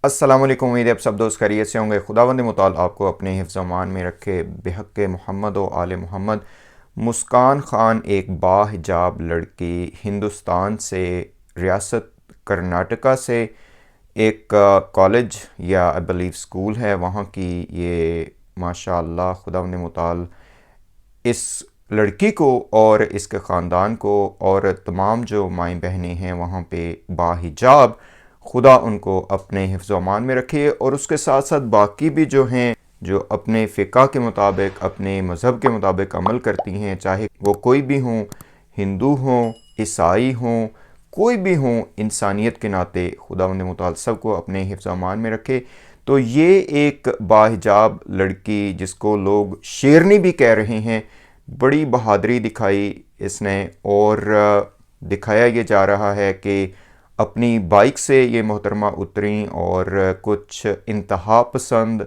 السلام علیکم، امید ہے آپ سب دوست خیریت سے ہوں گے۔ خداوند متعال آپ کو اپنے حفظ و امان میں رکھے۔ بحق محمد و آل محمد۔ مسکان خان ایک باحجاب لڑکی ہندوستان سے، ریاست کرناٹکا سے، ایک کالج یا آئی بلیو اسکول ہے وہاں کی۔ یہ ماشاء اللہ خداوند متعال اس لڑکی کو اور اس کے خاندان کو اور تمام جو مائیں بہنیں ہیں وہاں پہ باحجاب، خدا ان کو اپنے حفظ و امان میں رکھے، اور اس کے ساتھ ساتھ باقی بھی جو ہیں جو اپنے فقہ کے مطابق، اپنے مذہب کے مطابق عمل کرتی ہیں، چاہے وہ کوئی بھی ہوں، ہندو ہوں، عیسائی ہوں، کوئی بھی ہوں، انسانیت کے ناطے خداوند متعال سب کو اپنے حفظ و امان میں رکھے۔ تو یہ ایک باحجاب لڑکی جس کو لوگ شیرنی بھی کہہ رہے ہیں، بڑی بہادری دکھائی اس نے، اور دکھایا یہ جا رہا ہے کہ اپنی بائک سے یہ محترمہ اتریں اور کچھ انتہا پسند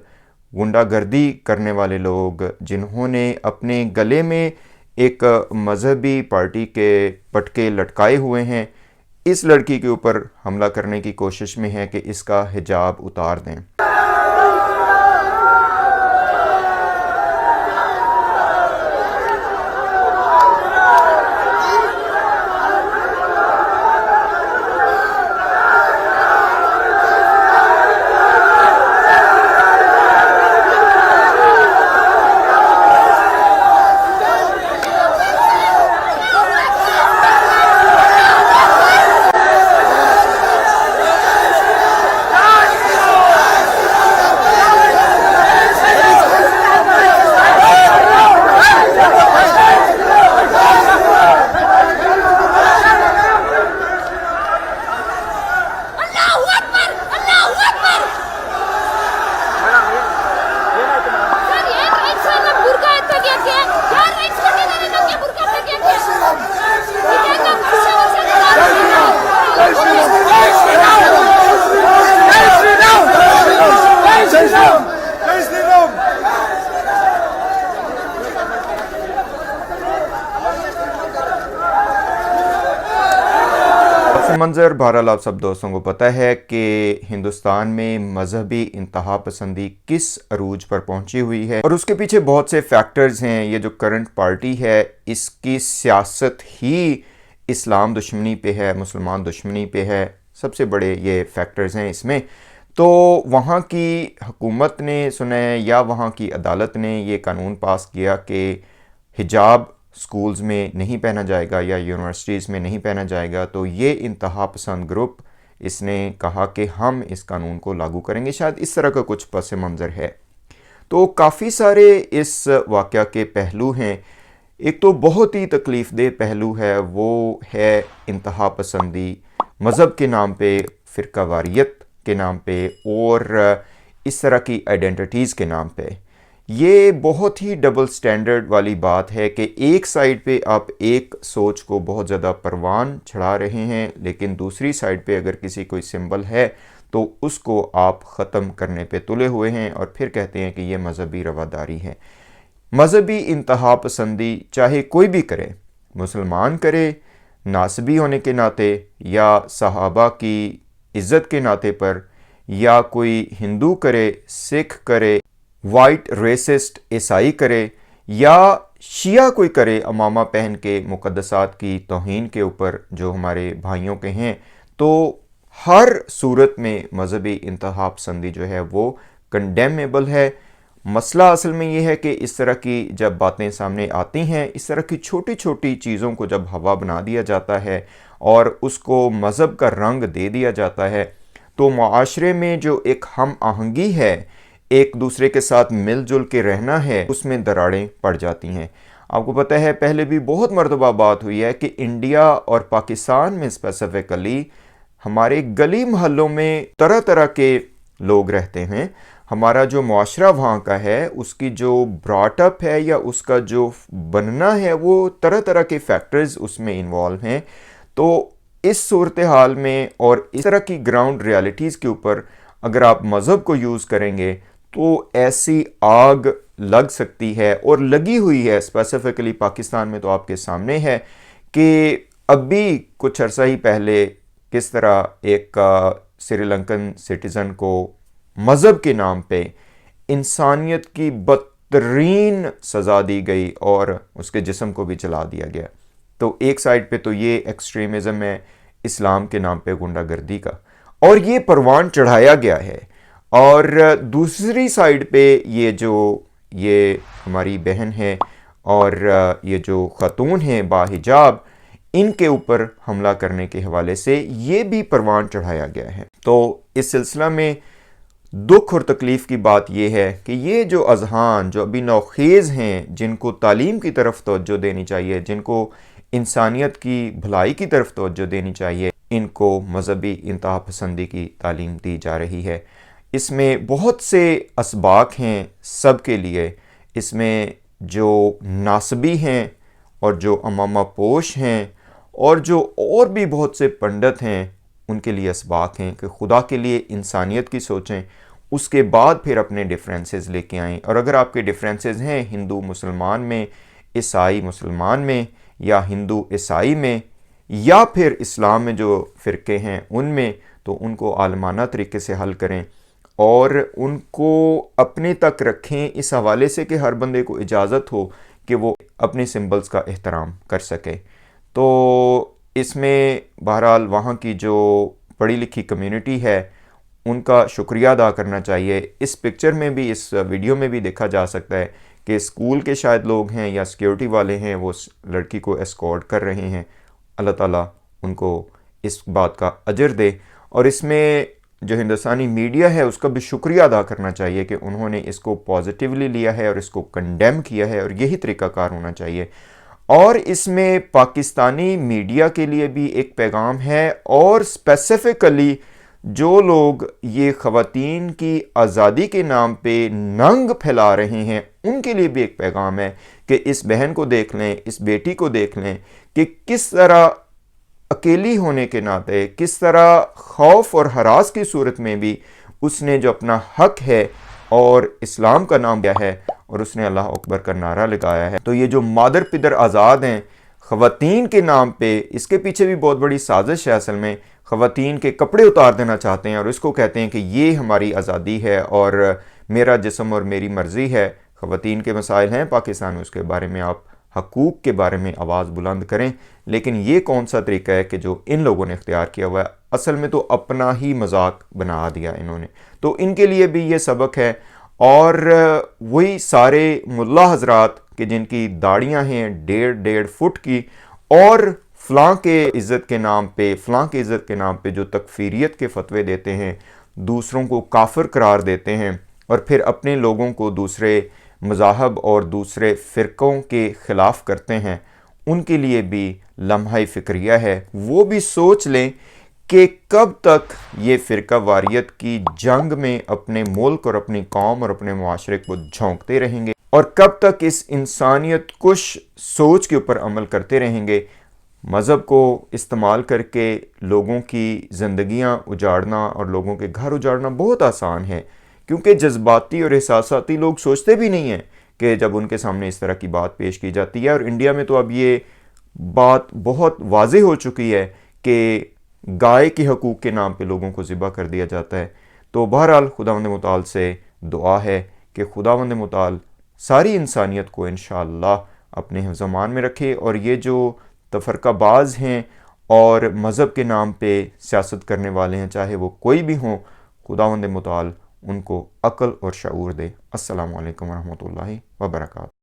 غنڈہ گردی کرنے والے لوگ، جنہوں نے اپنے گلے میں ایک مذہبی پارٹی کے پٹکے لٹکائے ہوئے ہیں، اس لڑکی کے اوپر حملہ کرنے کی کوشش میں ہے کہ اس کا حجاب اتار دیں۔ منظر بہرحال آپ سب دوستوں کو پتہ ہے کہ ہندوستان میں مذہبی انتہا پسندی کس عروج پر پہنچی ہوئی ہے، اور اس کے پیچھے بہت سے فیکٹرز ہیں۔ یہ جو کرنٹ پارٹی ہے، اس کی سیاست ہی اسلام دشمنی پہ ہے، مسلمان دشمنی پہ ہے، سب سے بڑے یہ فیکٹرز ہیں اس میں۔ تو وہاں کی حکومت نے سنے یا وہاں کی عدالت نے یہ قانون پاس کیا کہ حجاب سکولز میں نہیں پہنا جائے گا یا یونیورسٹیز میں نہیں پہنا جائے گا، تو یہ انتہا پسند گروپ اس نے کہا کہ ہم اس قانون کو لاگو کریں گے۔ شاید اس طرح کا کچھ پس منظر ہے۔ تو کافی سارے اس واقعہ کے پہلو ہیں۔ ایک تو بہت ہی تکلیف دہ پہلو ہے، وہ ہے انتہا پسندی مذہب کے نام پہ، فرقہ واریت کے نام پہ، اور اس طرح کی آئیڈینٹیٹیز کے نام پہ۔ یہ بہت ہی ڈبل سٹینڈرڈ والی بات ہے کہ ایک سائیڈ پہ آپ ایک سوچ کو بہت زیادہ پروان چڑھا رہے ہیں، لیکن دوسری سائیڈ پہ اگر کسی کوئی سمبل ہے تو اس کو آپ ختم کرنے پہ تلے ہوئے ہیں، اور پھر کہتے ہیں کہ یہ مذہبی رواداری ہے۔ مذہبی انتہا پسندی چاہے کوئی بھی کرے، مسلمان کرے ناسبی ہونے کے ناطے، یا صحابہ کی عزت کے ناطے پر، یا کوئی ہندو کرے، سکھ کرے، وائٹ ریسسٹ عیسائی کرے، یا شیعہ کوئی کرے امامہ پہن کے مقدسات کی توہین کے اوپر جو ہمارے بھائیوں کے ہیں، تو ہر صورت میں مذہبی انتہا پسندی جو ہے وہ کنڈیمیبل ہے۔ مسئلہ اصل میں یہ ہے کہ اس طرح کی جب باتیں سامنے آتی ہیں، اس طرح کی چھوٹی چھوٹی چیزوں کو جب ہوا بنا دیا جاتا ہے اور اس کو مذہب کا رنگ دے دیا جاتا ہے، تو معاشرے میں جو ایک ہم آہنگی ہے، ایک دوسرے کے ساتھ مل جل کے رہنا ہے، اس میں دراڑیں پڑ جاتی ہیں۔ آپ کو پتہ ہے پہلے بھی بہت مرتبہ بات ہوئی ہے کہ انڈیا اور پاکستان میں اسپیسیفکلی ہمارے گلی محلوں میں طرح طرح کے لوگ رہتے ہیں۔ ہمارا جو معاشرہ وہاں کا ہے، اس کی جو براٹ اپ ہے یا اس کا جو بننا ہے، وہ طرح طرح کے فیکٹرز اس میں انوالو ہیں۔ تو اس صورتحال میں اور اس طرح کی گراؤنڈ ریالٹیز کے اوپر اگر آپ مذہب کو یوز کریں گے تو ایسی آگ لگ سکتی ہے، اور لگی ہوئی ہے۔ اسپیسیفکلی پاکستان میں تو آپ کے سامنے ہے کہ اب بھی کچھ عرصہ ہی پہلے کس طرح ایک سری لنکن سٹیزن کو مذہب کے نام پہ انسانیت کی بدترین سزا دی گئی اور اس کے جسم کو بھی جلا دیا گیا. تو ایک سائڈ پہ تو یہ ایکسٹریمزم ہے اسلام کے نام پہ غنڈہ گردی کا، اور یہ پروان چڑھایا گیا ہے. اور دوسری سائڈ پہ یہ ہماری بہن ہے اور یہ جو خاتون ہیں باحجاب، ان کے اوپر حملہ کرنے کے حوالے سے یہ بھی پروان چڑھایا گیا ہے. تو اس سلسلہ میں دکھ اور تکلیف کی بات یہ ہے کہ یہ جو اذہان جو ابھی نوخیز ہیں، جن کو تعلیم کی طرف توجہ دینی چاہیے، جن کو انسانیت کی بھلائی کی طرف توجہ دینی چاہیے، ان کو مذہبی انتہا پسندی کی تعلیم دی جا رہی ہے. اس میں بہت سے اسباق ہیں سب کے لیے. اس میں جو ناصبی ہیں اور جو امامہ پوش ہیں اور جو اور بھی بہت سے پنڈت ہیں، ان کے لیے اسباق ہیں کہ خدا کے لیے انسانیت کی سوچیں، اس کے بعد پھر اپنے ڈیفرنسز لے کے آئیں. اور اگر آپ کے ڈیفرنسز ہیں ہندو مسلمان میں، عیسائی مسلمان میں، یا ہندو عیسائی میں، یا پھر اسلام میں جو فرقے ہیں ان میں، تو ان کو عالمانہ طریقے سے حل کریں اور ان کو اپنے تک رکھیں اس حوالے سے کہ ہر بندے کو اجازت ہو کہ وہ اپنے سمبلز کا احترام کر سکے. تو اس میں بہرحال وہاں کی جو پڑھی لکھی کمیونٹی ہے ان کا شکریہ ادا کرنا چاہیے. اس پکچر میں بھی، اس ویڈیو میں بھی دیکھا جا سکتا ہے کہ اسکول کے شاید لوگ ہیں یا سیکیورٹی والے ہیں، وہ اس لڑکی کو اسکورٹ کر رہے ہیں. اللہ تعالیٰ ان کو اس بات کا اجر دے. اور اس میں جو ہندوستانی میڈیا ہے اس کا بھی شکریہ ادا کرنا چاہیے کہ انہوں نے اس کو پازیٹیولی لیا ہے اور اس کو کنڈیم کیا ہے، اور یہی طریقہ کار ہونا چاہیے. اور اس میں پاکستانی میڈیا کے لیے بھی ایک پیغام ہے، اور اسپیسیفکلی جو لوگ یہ خواتین کی آزادی کے نام پہ ننگ پھیلا رہے ہیں ان کے لیے بھی ایک پیغام ہے کہ اس بہن کو دیکھ لیں، اس بیٹی کو دیکھ لیں کہ کس طرح اکیلی ہونے کے ناطے، کس طرح خوف اور ہراس کی صورت میں بھی اس نے جو اپنا حق ہے اور اسلام کا نام لیا ہے اور اس نے اللہ اکبر کا نعرہ لگایا ہے. تو یہ جو مادر پدر آزاد ہیں خواتین کے نام پہ، اس کے پیچھے بھی بہت بڑی سازش ہے. اصل میں خواتین کے کپڑے اتار دینا چاہتے ہیں اور اس کو کہتے ہیں کہ یہ ہماری آزادی ہے اور میرا جسم اور میری مرضی ہے. خواتین کے مسائل ہیں پاکستان میں، اس کے بارے میں آپ حقوق کے بارے میں آواز بلند کریں، لیکن یہ کون سا طریقہ ہے کہ جو ان لوگوں نے اختیار کیا ہوا ہے؟ اصل میں تو اپنا ہی مذاق بنا دیا انہوں نے. تو ان کے لیے بھی یہ سبق ہے. اور وہی سارے ملا حضرات کہ جن کی داڑیاں ہیں 1.5 فٹ کی، اور فلاں کے عزت کے نام پہ، فلاں کے عزت کے نام پہ جو تکفیریت کے فتوے دیتے ہیں، دوسروں کو کافر قرار دیتے ہیں، اور پھر اپنے لوگوں کو دوسرے مذاہب اور دوسرے فرقوں کے خلاف کرتے ہیں، ان کے لیے بھی لمحہ فکریہ ہے. وہ بھی سوچ لیں کہ کب تک یہ فرقہ واریت کی جنگ میں اپنے ملک اور اپنی قوم اور اپنے معاشرے کو جھونکتے رہیں گے، اور کب تک اس انسانیت کش سوچ کے اوپر عمل کرتے رہیں گے. مذہب کو استعمال کر کے لوگوں کی زندگیاں اجاڑنا اور لوگوں کے گھر اجاڑنا بہت آسان ہے، کیونکہ جذباتی اور احساساتی لوگ سوچتے بھی نہیں ہیں کہ جب ان کے سامنے اس طرح کی بات پیش کی جاتی ہے. اور انڈیا میں تو اب یہ بات بہت واضح ہو چکی ہے کہ گائے کے حقوق کے نام پہ لوگوں کو ذبح کر دیا جاتا ہے. تو بہرحال خداوند متعال سے دعا ہے کہ خداوند متعال ساری انسانیت کو انشاءاللہ اپنے حفظ و امان میں رکھے، اور یہ جو تفرقہ باز ہیں اور مذہب کے نام پہ سیاست کرنے والے ہیں، چاہے وہ کوئی بھی ہوں، خداوند متعال ان کو عقل اور شعور دے. السلام علیکم ورحمۃ اللہ وبرکاتہ.